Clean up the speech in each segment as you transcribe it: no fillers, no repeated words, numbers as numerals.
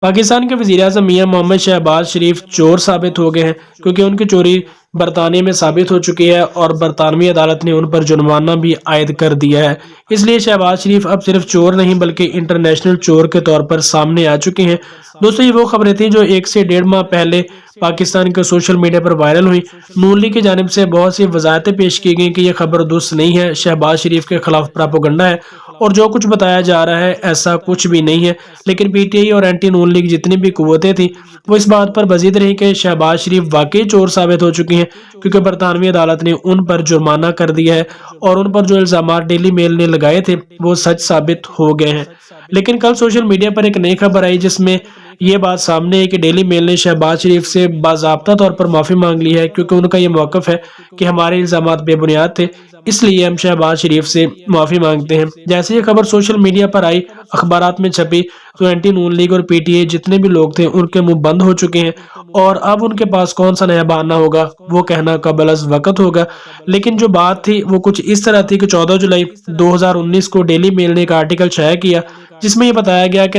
پاکستان کے وزیر اعظم میاں محمد شہباز شریف چور ثابت ہو گئے ہیں کیونکہ ان کی چوری برطانیہ میں ثابت ہو چکی ہے اور برطانوی عدالت نے ان پر جرمانہ بھی عائد کر دیا ہے۔ اس لیے شہباز شریف اب صرف چور نہیں بلکہ انٹرنیشنل چور کے طور پر سامنے آ چکے ہیں۔ دوستو، یہ وہ خبریں تھیں جو 1 سے 1.5 ماہ پہلے پاکستان کے سوشل میڈیا پر وائرل ہوئی۔ نون لیگ کی جانب سے بہت سی وضاحتیں پیش کی گئیں کہ یہ خبر درست نہیں ہے، شہباز شریف کے خلاف پراپیگنڈا ہے اور جو کچھ بتایا جا رہا ہے ایسا کچھ بھی نہیں ہے۔ لیکن پی ٹی آئی اور اینٹی نون لیگ جتنی بھی قوتیں تھیں وہ اس بات پر بزید رہی کہ شہباز شریف واقعی چور ثابت ہو چکی ہیں کیونکہ برطانوی عدالت نے ان پر جرمانہ کر دیا ہے اور ان پر جو الزامات ڈیلی میل نے لگائے تھے وہ سچ ثابت ہو گئے ہیں۔ لیکن کل سوشل میڈیا پر ایک نئی خبر آئی جس میں یہ بات سامنے ہے کہ ڈیلی میل نے شہباز شریف سے باضابطہ طور پر معافی مانگ لی ہے کیونکہ ان کا یہ موقف ہے کہ ہمارے الزامات بے بنیاد تھے، اس لیے ہم شہباز شریف سے معافی مانگتے ہیں۔ جیسے یہ خبر سوشل میڈیا پر آئی، اخبارات میں چھپی، تو اینٹی نون لیگ اور پی ٹی آئی جتنے بھی لوگ تھے ان کے منہ بند ہو چکے ہیں اور اب ان کے پاس کون سا نیا بہانہ ہوگا وہ کہنا قبل از وقت ہوگا۔ لیکن جو بات تھی وہ کچھ اس طرح تھی کہ 14 جولائی 2019 کو ڈیلی میل نے ایک آرٹیکل شائع کیا جس میں یہ بتایا گیا کہ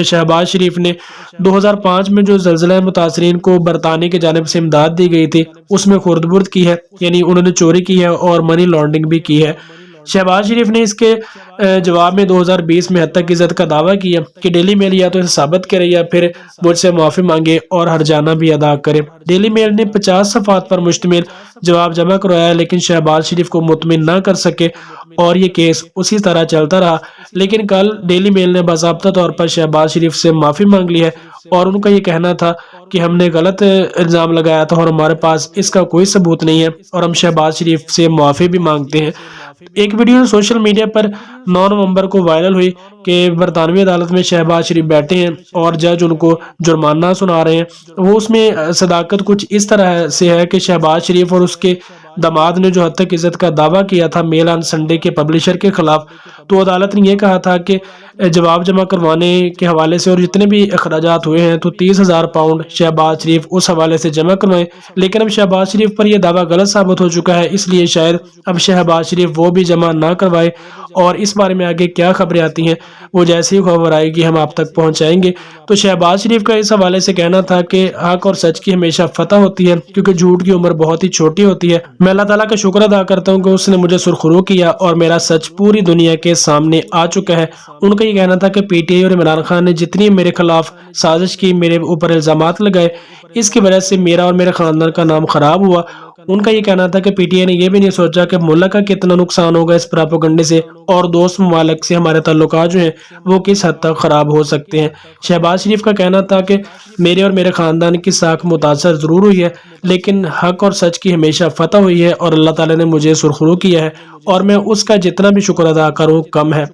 شہباز شریف نے 2005 میں جو زلزلہ متاثرین کو برطانیہ کی جانب سے امداد دی گئی تھی اس میں خورد برد کی ہے، یعنی انہوں نے چوری کی ہے اور منی لانڈرنگ بھی کی ہے۔ شہباز شریف نے اس کے جواب میں 2020 میں حد تک عزت کا دعویٰ کیا کہ ڈیلی میل یا تو اسے ثابت کرے یا پھر مجھ سے معافی مانگے اور ہرجانہ بھی ادا کرے۔ ڈیلی میل نے 50 صفحات پر مشتمل جواب جمع کروایا لیکن شہباز شریف کو مطمئن نہ کر سکے اور یہ کیس اسی طرح چلتا رہا۔ لیکن کل ڈیلی میل نے باضابطہ طور پر شہباز شریف سے معافی مانگ لی ہے اور ان کا یہ کہنا تھا کہ ہم نے غلط الزام لگایا تھا اور ہمارے پاس اس کا کوئی ثبوت نہیں ہے اور ہم شہباز شریف سے معافی بھی مانگتے ہیں۔ ایک ویڈیو سوشل میڈیا پر 9 نومبر کو وائرل ہوئی کہ برطانوی عدالت میں شہباز شریف بیٹھے ہیں اور جج ان کو جرمانہ سنا رہے ہیں۔ وہ اس میں صداقت کچھ اس طرح سے ہے کہ شہباز شریف اور اس کے داماد نے جو حد تک عزت کا دعویٰ کیا تھا میل آن سنڈے کے پبلشر کے خلاف، تو عدالت نے یہ کہا تھا کہ جواب جمع کروانے کے حوالے سے اور جتنے بھی اخراجات ہوئے ہیں تو 30,000 پاؤنڈ شہباز شریف اس حوالے سے جمع کروائیں۔ لیکن اب شہباز شریف پر یہ دعویٰ غلط ثابت ہو چکا ہے، اس لیے شاید اب شہباز شریف وہ بھی جمع نہ کروائے اور اس بارے میں آگے کیا خبریں آتی ہیں وہ جیسی خبر آئے گی ہم آپ تک پہنچائیں گے۔ تو شہباز شریف کا اس حوالے سے کہنا تھا کہ حق اور سچ کی ہمیشہ فتح ہوتی ہے کیونکہ جھوٹ کی عمر بہت ہی چھوٹی ہوتی ہے۔ میں اللہ تعالیٰ کا شکر ادا کرتا ہوں کہ اس نے مجھے سرخرو کیا اور میرا سچ پوری دنیا کے سامنے آ چکا ہے۔ ان کا یہ کہنا تھا کہ پی ٹی آئی اور عمران خان نے جتنی میرے خلاف سازش کی، میرے اوپر الزامات لگائے، اس کی وجہ سے میرا اور میرے خاندان کا نام خراب ہوا۔ ان کا یہ کہنا تھا کہ پی ٹی آئی نے یہ بھی نہیں سوچا کہ ملک کا کتنا نقصان ہوگا اس پراپیگنڈے سے اور دوست ممالک سے ہمارے تعلقات جو ہیں وہ کس حد تک خراب ہو سکتے ہیں۔ شہباز شریف کا کہنا تھا کہ میرے اور میرے خاندان کی ساکھ متاثر ضرور ہوئی ہے لیکن حق اور سچ کی ہمیشہ فتح ہوئی ہے اور اللہ تعالیٰ نے مجھے سرخرو کیا ہے اور میں اس کا جتنا بھی شکر ادا کروں کم ہے۔